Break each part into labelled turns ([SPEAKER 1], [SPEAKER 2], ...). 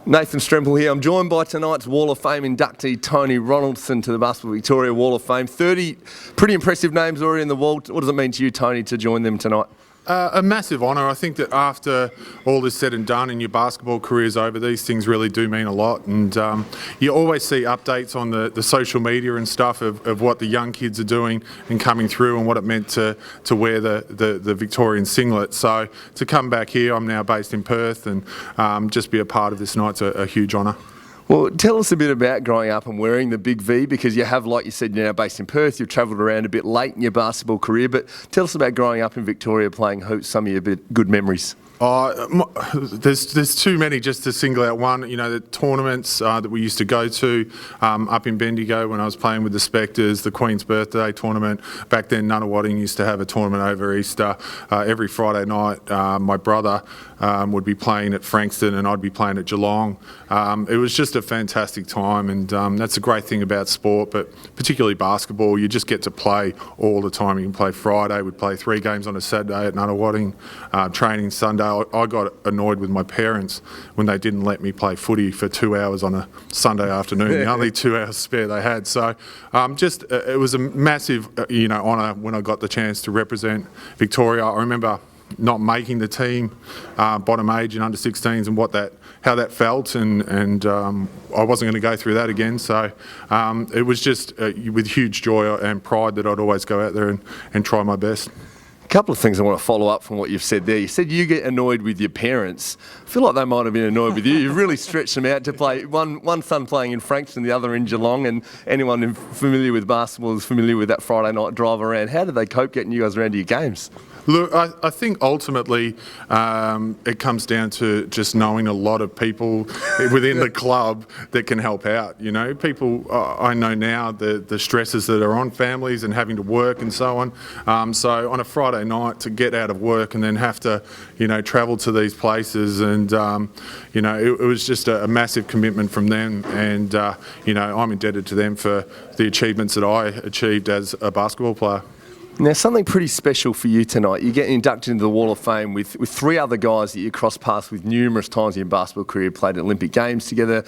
[SPEAKER 1] Nathan Stremple here. I'm joined by tonight's Wall of Fame inductee, Tony Ronaldson, to the Basketball Victoria Wall of Fame. 30 pretty impressive names already in the wall. What does it mean to you, Tony, to join them tonight?
[SPEAKER 2] A massive honour. I think that after all is said and done and your basketball career's over, these things really do mean a lot. And you always see updates on the social media and stuff of what the young kids are doing and coming through and what it meant to wear the Victorian singlet. So to come back here, I'm now based in Perth, and just be a part of this night's a huge honour.
[SPEAKER 1] Well, tell us a bit about growing up and wearing the big V, because you have, like you said, you're now based in Perth. You've travelled around a bit late in your basketball career, but tell us about growing up in Victoria playing hoops, some of your good memories.
[SPEAKER 2] There's too many just to single out one. You know, the tournaments that we used to go to up in Bendigo when I was playing with the Spectres, the Queen's Birthday tournament. Back then, Nunawading used to have a tournament over Easter. Every Friday night, my brother would be playing at Frankston and I'd be playing at Geelong. It was just a fantastic time, and that's a great thing about sport, but particularly basketball. You just get to play all the time. You can play Friday, we'd play 3 games on a Saturday at Nunawading, training Sunday. I got annoyed with my parents when they didn't let me play footy for 2 hours on a Sunday afternoon, the only 2 hours spare they had. So it was a massive honour when I got the chance to represent Victoria. I remember not making the team, bottom age in under 16s, and how that felt, and I wasn't going to go through that again. So it was just with huge joy and pride that I'd always go out there and try my best.
[SPEAKER 1] A couple of things I want to follow up from what you've said there. You said you get annoyed with your parents. I feel like they might have been annoyed with you. You've really stretched them out to play. One son playing in Frankston, the other in Geelong, and anyone familiar with basketball is familiar with that Friday night drive around. How did they cope getting you guys around to your games?
[SPEAKER 2] Look, I think ultimately it comes down to just knowing a lot of people within the club that can help out. You know, people, I know now the stresses that are on families and having to work and so on. So on a Friday night to get out of work and then have to, travel to these places, and, it was just a massive commitment from them. And, I'm indebted to them for the achievements that I achieved as a basketball player.
[SPEAKER 1] Now, something pretty special for you tonight. You get inducted into the Wall of Fame with 3 other guys that you crossed paths with numerous times in your basketball career. Played at Olympic Games together,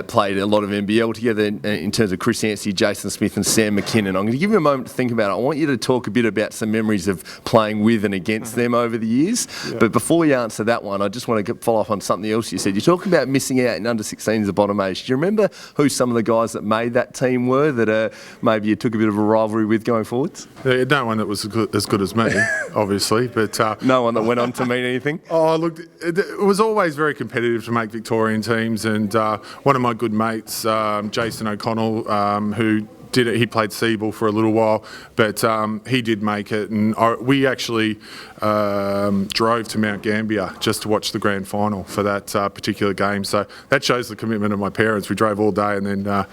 [SPEAKER 1] played a lot of NBL together in terms of Chris Anstey, Jason Smith and Sam McKinnon. I'm going to give you a moment to think about it. I want you to talk a bit about some memories of playing with and against them over the years. Yeah. But before you answer that one, I just want to follow up on something else you said. You're talking about missing out in under 16s as a bottom age. Do you remember who some of the guys that made that team were that maybe you took a bit of a rivalry with going forwards?
[SPEAKER 2] No one that was as good as me, obviously, but
[SPEAKER 1] no one that went on to mean anything.
[SPEAKER 2] Oh, look, it was always very competitive to make Victorian teams, and one of my good mates, Jason O'Connell, who did it. He played Seaball for a little while, but he did make it, and we actually drove to Mount Gambier just to watch the grand final for that particular game. So that shows the commitment of my parents. We drove all day and then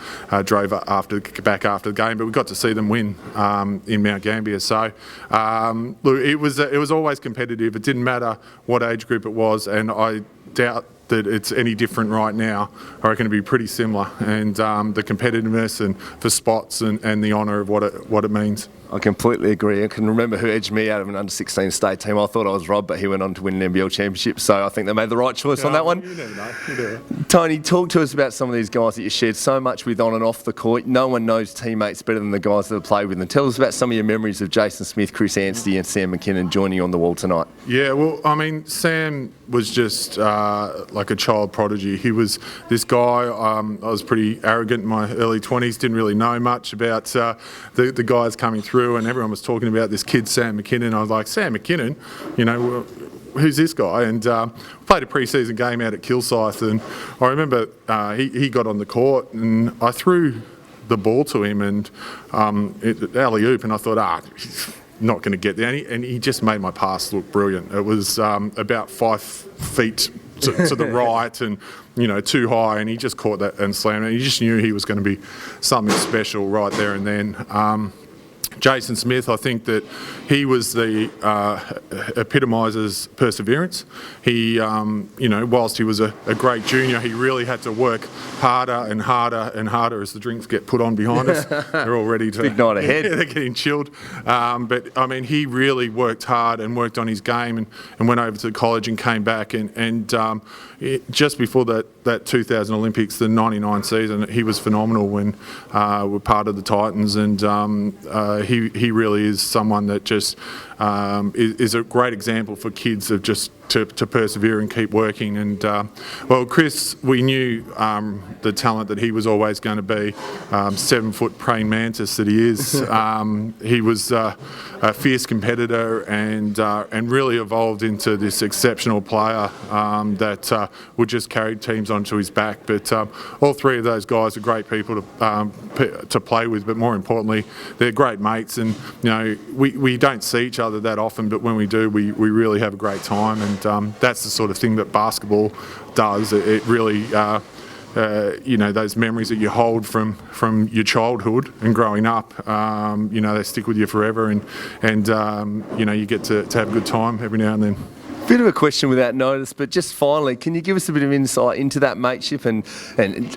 [SPEAKER 2] drove back after the game, but we got to see them win in Mount Gambier. So look, it was always competitive. It didn't matter what age group it was, and I doubt that it's any different right now. I reckon it'd be pretty similar, and the competitiveness and for spots and the honour of what it means.
[SPEAKER 1] I completely agree. I can remember who edged me out of an under-16 state team. I thought I was robbed, but he went on to win an NBL championship, so I think they made the right choice on that one.
[SPEAKER 2] You never know. You never know.
[SPEAKER 1] Tony, talk to us about some of these guys that you shared so much with on and off the court. No one knows teammates better than the guys that have played with them. Tell us about some of your memories of Jason Smith, Chris Anstey and Sam McKinnon joining you on the wall tonight.
[SPEAKER 2] Yeah, well, I mean, Sam was just like a child prodigy. He was this guy. I was pretty arrogant in my early 20s, didn't really know much about the guys coming through, and everyone was talking about this kid, Sam McKinnon. I was like, Sam McKinnon? Who's this guy? And played a pre-season game out at Kilsyth, and I remember he got on the court, and I threw the ball to him, and alley-oop, and I thought, he's not going to get there. And he just made my pass look brilliant. It was about 5 feet to the right, and too high, and he just caught that and slammed it. You just knew he was going to be something special right there and then. Jason Smith, I think that he was the epitomises perseverance. He, whilst he was a great junior, he really had to work harder and harder and harder as the drinks get put on behind us. They're all ready to...
[SPEAKER 1] Big night ahead.
[SPEAKER 2] Yeah, they're getting chilled. But, I mean, he really worked hard and worked on his game and went over to college and came back. Just before that 2000 Olympics, the 99 season, he was phenomenal when we're part of the Titans, and he really is someone that just is a great example for kids of just to persevere and keep working. And well, Chris, we knew the talent that he was always going to be, 7-foot praying mantis that he is. He was a fierce competitor and really evolved into this exceptional player that would just carry teams onto his back. But all three of those guys are great people to play with, but more importantly, they're great mates. And we don't see each other that often, but when we do, we really have a great time. And that's the sort of thing that basketball does. It really those memories that you hold from your childhood and growing up, they stick with you forever, and you get to have a good time every now and then.
[SPEAKER 1] Bit of a question without notice, but just finally, can you give us a bit of insight into that mateship and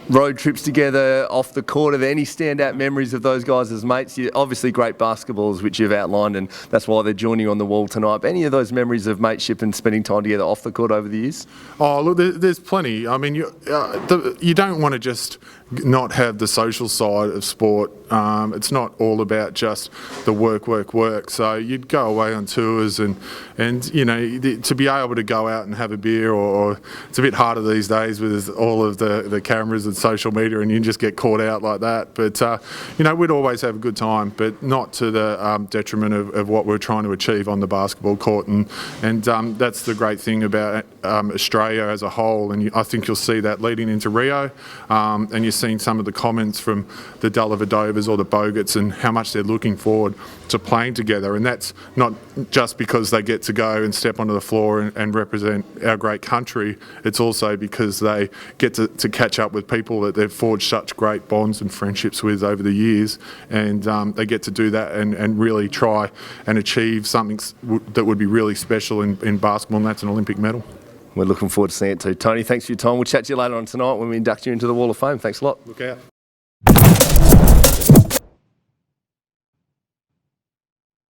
[SPEAKER 1] road trips together off the court? Are there any standout memories of those guys as mates? You're obviously great basketballers, which you've outlined, and that's why they're joining on the wall tonight. But any of those memories of mateship and spending time together off the court over the years? Oh,
[SPEAKER 2] look, there's plenty. I mean, you don't want to just not have the social side of sport. It's not all about just the work. So you'd go away on tours and to be able to go out and have a beer, or it's a bit harder these days with all of the cameras and social media, and you just get caught out like that. But we'd always have a good time, but not to the detriment of what we're trying to achieve on the basketball court. And that's the great thing about Australia as a whole. And I think you'll see that leading into Rio, and you're seeing some of the comments from the Dellavedovas or the Bogats and how much they're looking forward to playing together. And that's not just because they get to go and step onto the floor and represent our great country. It's also because they get to catch up with people that they've forged such great bonds and friendships with over the years, and they get to do that and really try and achieve something that would be really special in basketball, and that's an Olympic medal.
[SPEAKER 1] We're looking forward to seeing it too. Tony, thanks for your time. We'll chat to you later on tonight when we induct you into the Wall of Fame. Thanks a lot.
[SPEAKER 2] Look out.